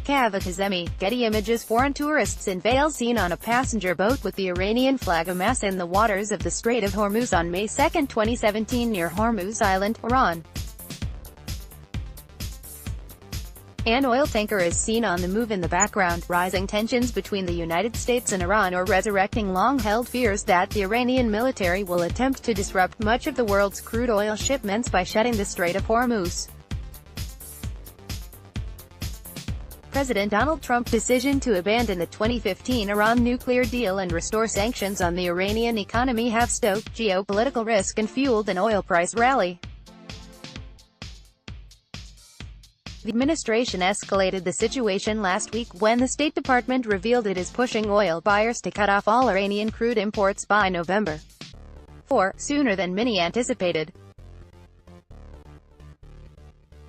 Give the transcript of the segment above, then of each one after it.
Kaveh Kazemi, Getty Images Foreign. Tourists in veils seen on a passenger boat with the Iranian flag amass in the waters of the Strait of Hormuz on May 2, 2017 near Hormuz Island, Iran. An oil tanker is seen on the move in the background. Rising tensions between the United States and Iran are resurrecting long-held fears that the Iranian military will attempt to disrupt much of the world's crude oil shipments by shutting the Strait of Hormuz. President Donald Trump's decision to abandon the 2015 Iran nuclear deal and restore sanctions on the Iranian economy have stoked geopolitical risk and fueled an oil price rally. The administration escalated the situation last week when the State Department revealed it is pushing oil buyers to cut off all Iranian crude imports by November 4, sooner than many anticipated.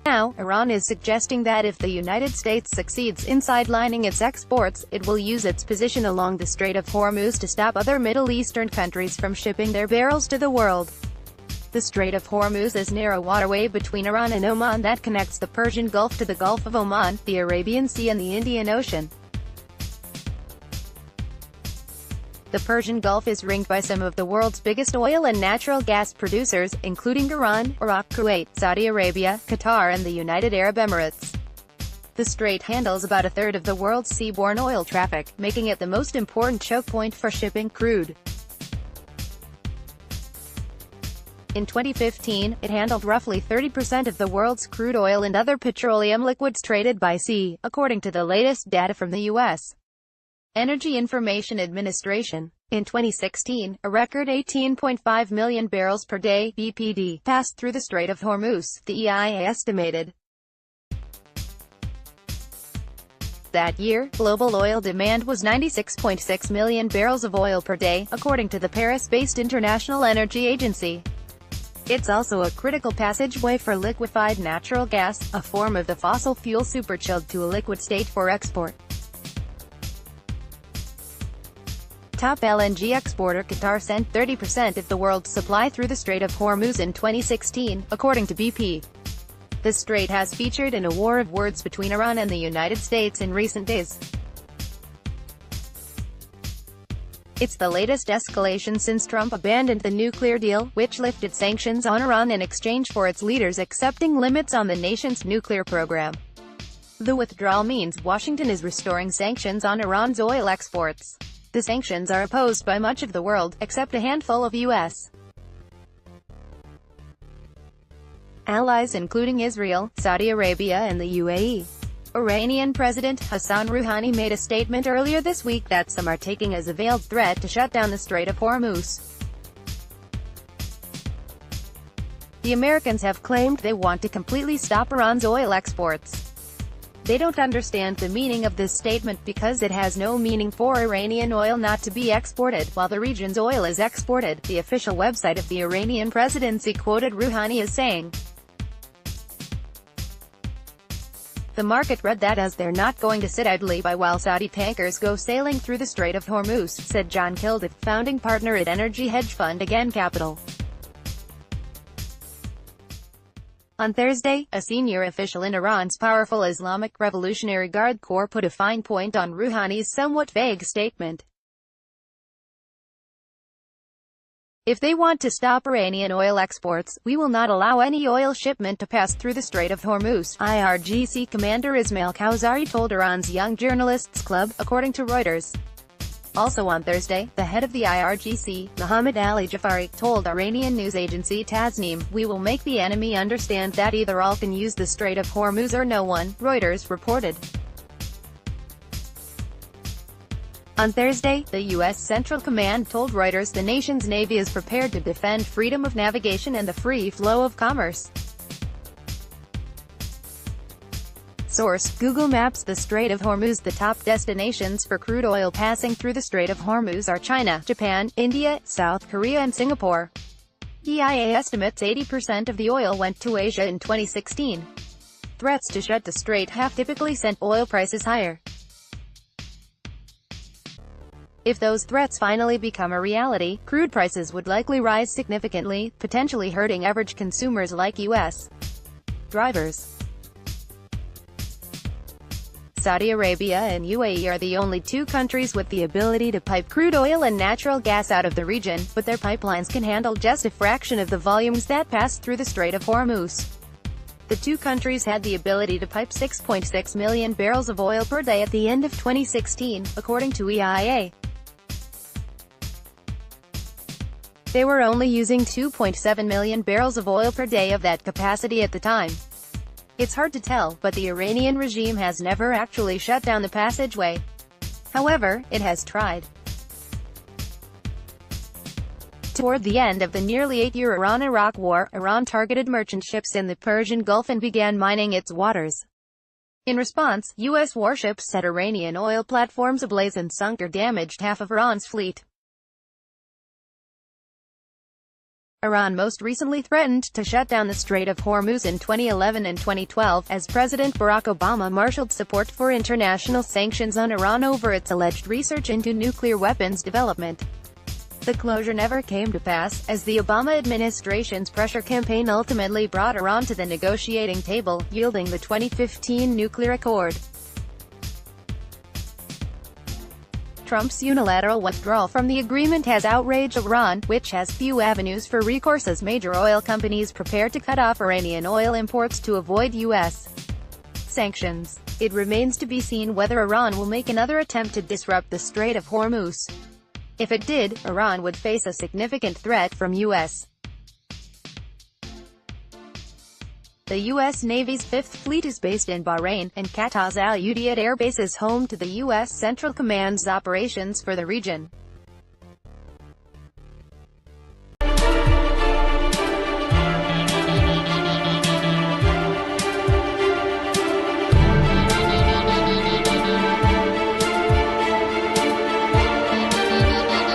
Now, Iran is suggesting that if the United States succeeds in sidelining its exports, it will use its position along the Strait of Hormuz to stop other Middle Eastern countries from shipping their barrels to the world. The Strait of Hormuz is a narrow waterway between Iran and Oman that connects the Persian Gulf to the Gulf of Oman, the Arabian Sea and the Indian Ocean. The Persian Gulf is ringed by some of the world's biggest oil and natural gas producers, including Iran, Iraq, Kuwait, Saudi Arabia, Qatar and the United Arab Emirates. The strait handles about a third of the world's seaborne oil traffic, making it the most important choke point for shipping crude. In 2015, it handled roughly 30% of the world's crude oil and other petroleum liquids traded by sea, according to the latest data from the U.S. Energy Information Administration. In 2016, a record 18.5 million barrels per day (BPD) passed through the Strait of Hormuz, the EIA estimated. That year, global oil demand was 96.6 million barrels of oil per day, according to the Paris-based International Energy Agency. It's also a critical passageway for liquefied natural gas, a form of the fossil fuel superchilled to a liquid state for export. Top LNG exporter Qatar sent 30% of the world's supply through the Strait of Hormuz in 2016, according to BP. The strait has featured in a war of words between Iran and the United States in recent days. It's the latest escalation since Trump abandoned the nuclear deal, which lifted sanctions on Iran in exchange for its leaders accepting limits on the nation's nuclear program. The withdrawal means Washington is restoring sanctions on Iran's oil exports. The sanctions are opposed by much of the world, except a handful of U.S. allies including Israel, Saudi Arabia and the UAE. Iranian President Hassan Rouhani made a statement earlier this week that some are taking as a veiled threat to shut down the Strait of Hormuz. The Americans have claimed they want to completely stop Iran's oil exports. They don't understand the meaning of this statement because it has no meaning for Iranian oil not to be exported, while the region's oil is exported, the official website of the Iranian presidency quoted Rouhani as saying. The market read that as they're not going to sit idly by while Saudi tankers go sailing through the Strait of Hormuz, said John Kilduff, founding partner at energy hedge fund Again Capital. On Thursday, a senior official in Iran's powerful Islamic Revolutionary Guard Corps put a fine point on Rouhani's somewhat vague statement. If they want to stop Iranian oil exports, we will not allow any oil shipment to pass through the Strait of Hormuz, IRGC commander Ismail Kawzari told Iran's Young Journalists Club, according to Reuters. Also on Thursday, the head of the IRGC, Mohammad Ali Jafari, told Iranian news agency Tasnim, "We will make the enemy understand that either all can use the Strait of Hormuz or no one," Reuters reported. On Thursday, the U.S. Central Command told Reuters the nation's Navy is prepared to defend freedom of navigation and the free flow of commerce. Source: Google Maps. The Strait of Hormuz. The top destinations for crude oil passing through the Strait of Hormuz are China, Japan, India, South Korea and Singapore. EIA estimates 80% of the oil went to Asia in 2016. Threats to shut the strait have typically sent oil prices higher. If those threats finally become a reality, crude prices would likely rise significantly, potentially hurting average consumers like U.S. drivers. Saudi Arabia and UAE are the only two countries with the ability to pipe crude oil and natural gas out of the region, but their pipelines can handle just a fraction of the volumes that pass through the Strait of Hormuz. The two countries had the ability to pipe 6.6 million barrels of oil per day at the end of 2016, according to EIA. They were only using 2.7 million barrels of oil per day of that capacity at the time. It's hard to tell, but the Iranian regime has never actually shut down the passageway. However, it has tried. Toward the end of the nearly 8-year Iran-Iraq war, Iran targeted merchant ships in the Persian Gulf and began mining its waters. In response, U.S. warships set Iranian oil platforms ablaze and sunk or damaged half of Iran's fleet. Iran most recently threatened to shut down the Strait of Hormuz in 2011 and 2012, as President Barack Obama marshaled support for international sanctions on Iran over its alleged research into nuclear weapons development. The closure never came to pass, as the Obama administration's pressure campaign ultimately brought Iran to the negotiating table, yielding the 2015 nuclear accord. Trump's unilateral withdrawal from the agreement has outraged Iran, which has few avenues for recourse as major oil companies prepare to cut off Iranian oil imports to avoid U.S. sanctions. It remains to be seen whether Iran will make another attempt to disrupt the Strait of Hormuz. If it did, Iran would face a significant threat from U.S. The U.S. Navy's Fifth Fleet is based in Bahrain, and Qatar's Al Udeid Air Base is home to the U.S. Central Command's operations for the region.